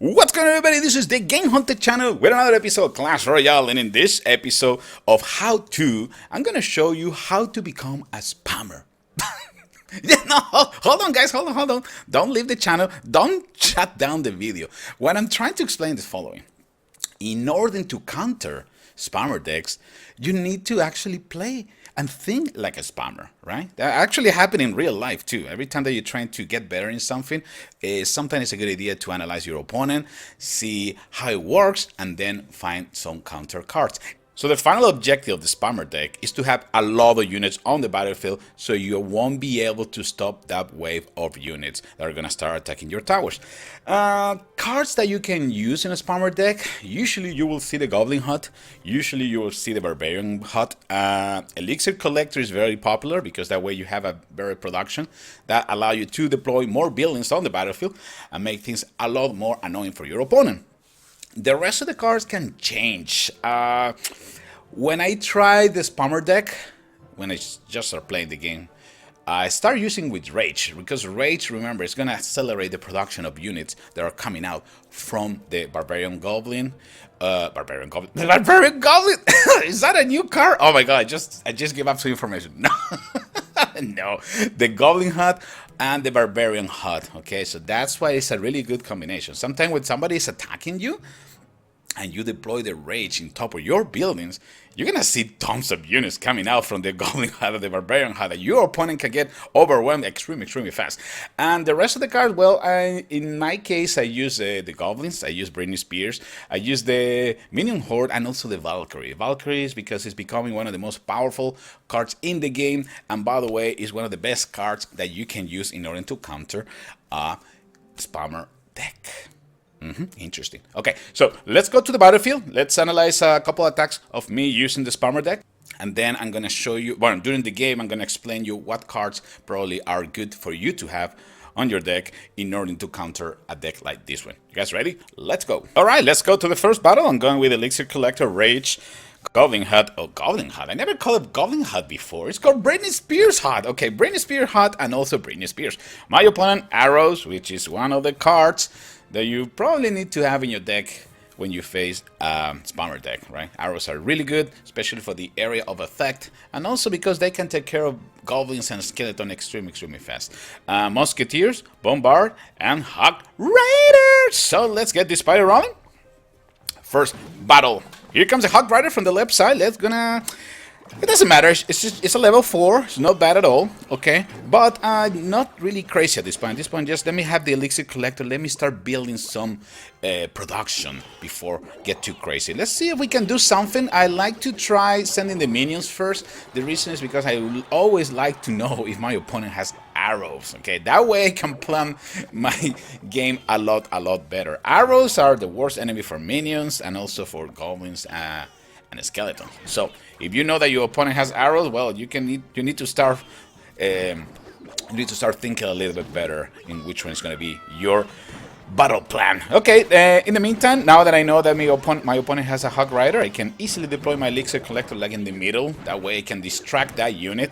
What's going on, everybody? This is the Game Hunter channel with another episode of Clash Royale, and in this episode of how to, I'm gonna show you how to become a spammer. Yeah, no, hold on, guys, hold on. Don't leave the channel. Don't shut down the video. What I'm trying to explain is the following. In order to counter spammer decks, you need to actually play and think like a spammer, right? That actually happen in real life too. Every time that you're trying to get better in something, sometimes it's a good idea to analyze your opponent, see how it works, and then find some counter cards. So the final objective of the spammer deck is to have a lot of units on the battlefield so you won't be able to stop that wave of units that are going to start attacking your towers. Cards that you can use in a spammer deck, usually you will see the Goblin Hut, usually you will see the Barbarian Hut. Elixir Collector is very popular because that way you have a better production that allow you to deploy more buildings on the battlefield and make things a lot more annoying for your opponent. The rest of the cards can change. When I try the spammer deck, when I just start playing the game, I start using with Rage, because Rage, remember, is going to accelerate the production of units that are coming out from the Barbarian Goblin. The Barbarian Goblin? Is that a new card? Oh my god, I just gave up some information. No. No, the Goblin Hut and the Barbarian Hut. Okay, so that's why it's a really good combination. Sometimes when somebody is attacking you and you deploy the Rage in top of your buildings, you're gonna see tons of units coming out from the Goblin Hut or the Barbarian Hut that your opponent can get overwhelmed extremely fast. And the rest of the cards, well, in my case, I use the Goblins, I use Britney Spears, I use the Minion Horde, and also the Valkyrie. Valkyrie is because it's becoming one of the most powerful cards in the game, and by the way, is one of the best cards that you can use in order to counter a spammer deck. Interesting. Okay, so let's go to the battlefield. Let's analyze a couple attacks of me using the spammer deck. And then I'm going to show you, well, during the game, I'm going to explain you what cards probably are good for you to have on your deck in order to counter a deck like this one. You guys ready? Let's go. All right, let's go to the first battle. I'm going with Elixir Collector, Rage, Goblin Hut. Oh, Goblin Hut. I never called it Goblin Hut before. It's called Britney Spears Hut. Okay, Britney Spears Hut and also Britney Spears. My opponent, Arrows, which is one of the cards that you probably need to have in your deck when you face spammer deck, right? Arrows are really good, especially for the area of effect, and also because they can take care of goblins and skeleton extremely fast. Musketeers, Bombard, and Hog Rider. So let's get this party rolling. First battle. Here comes a Hog Rider from the left side. It doesn't matter, it's a level 4, it's not bad at all, okay? But not really crazy at this point. At this point, just let me have the Elixir Collector, let me start building some production before get too crazy. Let's see if we can do something. I like to try sending the minions first. The reason is because I will always like to know if my opponent has arrows, okay? That way I can plan my game a lot better. Arrows are the worst enemy for minions and also for goblins and a skeleton. So if you know that your opponent has arrows, well, you need to start thinking a little bit better in which one is going to be your battle plan. Okay, in the meantime, now that I know that my opponent has a Hog Rider, I can easily deploy my Elixir Collector like in the middle. That way I can distract that unit,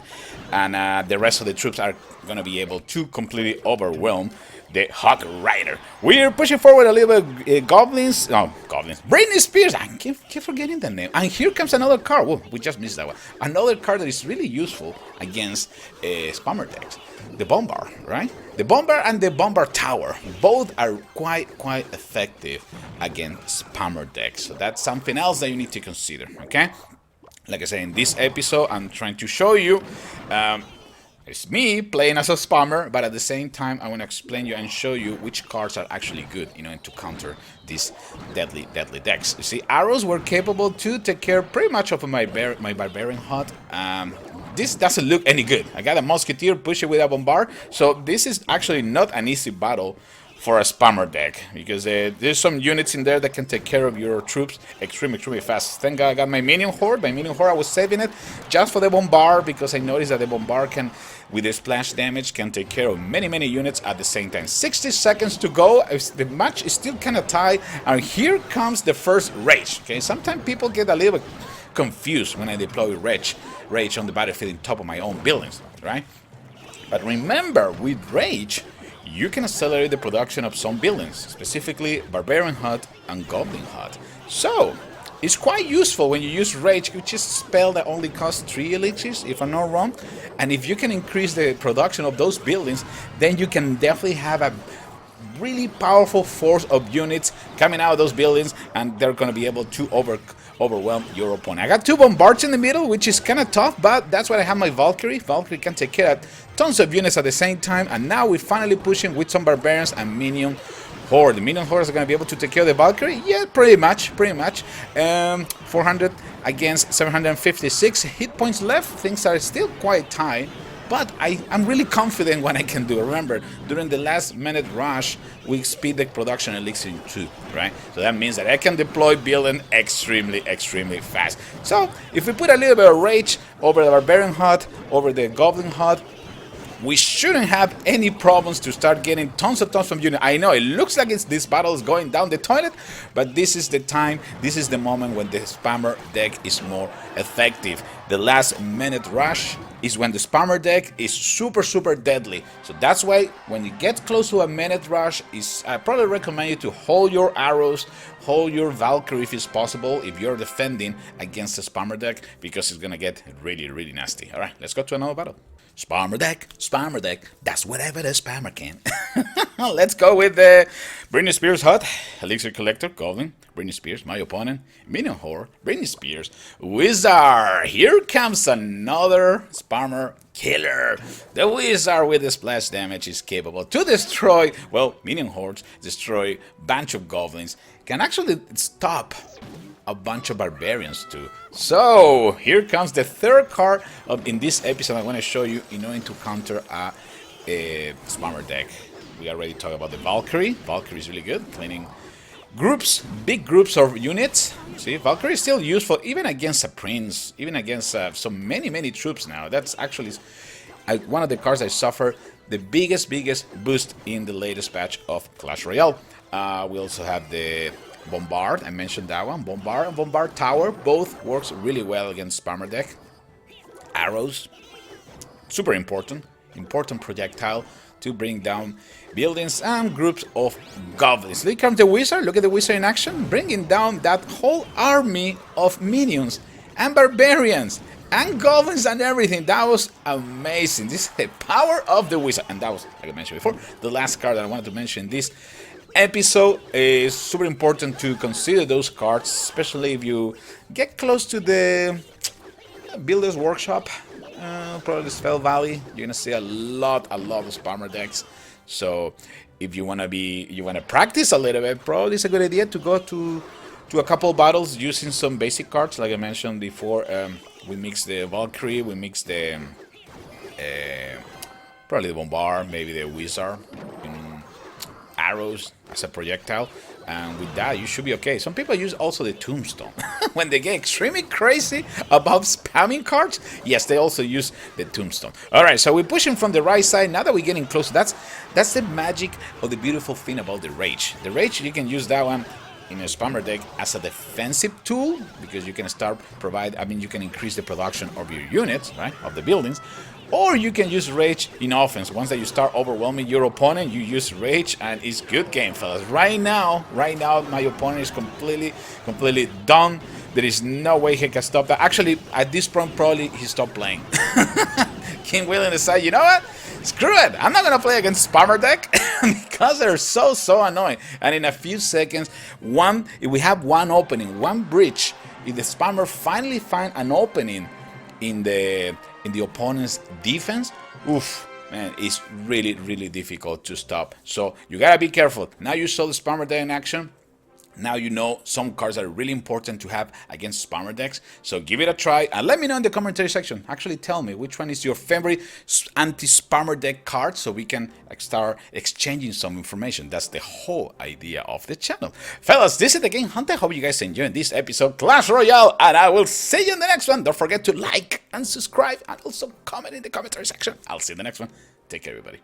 and the rest of the troops are going to be able to completely overwhelm the Hog Rider. We're pushing forward a little bit. Goblins. Britney Spears. I keep forgetting the name. And here comes another card. Whoa, we just missed that one. Another card that is really useful against spammer decks. The Bombard, right? The Bombard and the Bombard Tower. Both are quite effective against spammer decks. So that's something else that you need to consider, okay? Like I said, in this episode, I'm trying to show you it's me playing as a spammer, but at the same time, I want to explain you and show you which cards are actually good, you know, to counter these deadly decks. You see, arrows were capable to take care pretty much of my Barbarian Hut. This doesn't look any good. I got a Musketeer, push it with a Bombard, so this is actually not an easy battle for a spammer deck, because there's some units in there that can take care of your troops extremely fast. Thank God I got my Minion Horde. My Minion Horde, I was saving it just for the Bombard, because I noticed that the Bombard can, with the splash damage, can take care of many units at the same time. 60 seconds to go. The match is still kind of tight, and here comes the first Rage. Okay, sometimes people get a little bit confused when I deploy Rage on the battlefield on top of my own buildings, right? But remember, with Rage, you can accelerate the production of some buildings, specifically Barbarian Hut and Goblin Hut. So, it's quite useful when you use Rage, which is a spell that only costs 3 elixirs, if I'm not wrong. And if you can increase the production of those buildings, then you can definitely have a really powerful force of units coming out of those buildings, and they're going to be able to overwhelm your opponent. I got 2 bombards in the middle, which is kind of tough, but that's why I have my Valkyrie. Valkyrie can take care of tons of units at the same time, and now we're finally pushing with some barbarians and minion horde. The minion hordes are going to be able to take care of the Valkyrie? Yeah, pretty much. 400 against 756 hit points left. Things are still quite tight. But I'm really confident what I can do. Remember, during the last minute rush, we speed the production elixir in 2, right? So that means that I can deploy building extremely fast. So if we put a little bit of rage over the Barbarian Hut, over the Goblin Hut, we shouldn't have any problems to start getting tons of units. I know it looks like this battle is going down the toilet, but this is the time, this is the moment when the spammer deck is more effective. The last minute rush is when the spammer deck is super deadly. So that's why when you get close to a minute rush, I probably recommend you to hold your arrows, hold your Valkyrie if it's possible, if you're defending against the spammer deck, because it's gonna get really nasty. Alright, let's go to another battle. Spammer deck, that's whatever the spammer can. Let's go with the Britney Spears Hut, Elixir Collector, Goblin, Britney Spears, my opponent, Minion Horde, Britney Spears, Wizard. Here comes another spammer killer. The Wizard with the splash damage is capable to destroy, well, Minion Hordes, destroy bunch of Goblins, can actually stop a bunch of barbarians too. So here comes the third card in this episode I want to show you in order to counter a spammer deck. We already talked about the Valkyrie. Valkyrie is really good, cleaning groups, big groups of units. See, Valkyrie is still useful even against a prince, even against so many troops now. That's actually one of the cards I suffer the biggest boost in the latest patch of Clash Royale. We also have the Bombard, I mentioned that one. Bombard and Bombard Tower both works really well against spammer deck. Arrows, super important projectile to bring down buildings and groups of goblins. Here comes the Wizard. Look at the Wizard in action, bringing down that whole army of minions and barbarians and goblins and everything. That was amazing. This is the power of the Wizard, and that was, like I mentioned before, the last card that I wanted to mention this episode. Is super important to consider those cards, especially if you get close to the Builder's Workshop, probably the Spell Valley. You're gonna see a lot of spammer decks. So if you wanna practice a little bit, probably it's a good idea to go to a couple battles using some basic cards, like I mentioned before. We mix the Valkyrie, we mix the probably the Bombard, maybe the Wizard. Arrows as a projectile, and with that you should be okay. Some people use also the Tombstone when they get extremely crazy about spamming cards. Yes, they also use the Tombstone. Alright, so we're pushing from the right side. Now that we're getting close, that's the magic of the beautiful thing about the Rage. The Rage, you can use that one in a spammer deck as a defensive tool, because you can you can increase the production of your units, right, of the buildings. Or you can use Rage in offense. Once that you start overwhelming your opponent, you use Rage, and it's good game, fellas. Right now, my opponent is completely done. There is no way he can stop that. Actually, at this point, probably he stopped playing. King William decided, you know what? Screw it. I'm not gonna play against spammer deck because they're so annoying. And in a few seconds, if we have one opening, one breach, if the spammer finally find an opening in the opponent's defense, oof, man, it's really difficult to stop. So you gotta be careful. Now you saw the spammer deck in action. Now you know some cards are really important to have against spammer decks. So give it a try and let me know in the commentary section. Actually, tell me which one is your favorite anti-spammer deck card, so we can start exchanging some information. That's the whole idea of the channel. Fellas, this is the Game Hunter. Hope you guys enjoyed this episode, Clash Royale, and I will see you in the next one. Don't forget to like and subscribe, and also comment in the commentary section. I'll see you in the next one. Take care, everybody.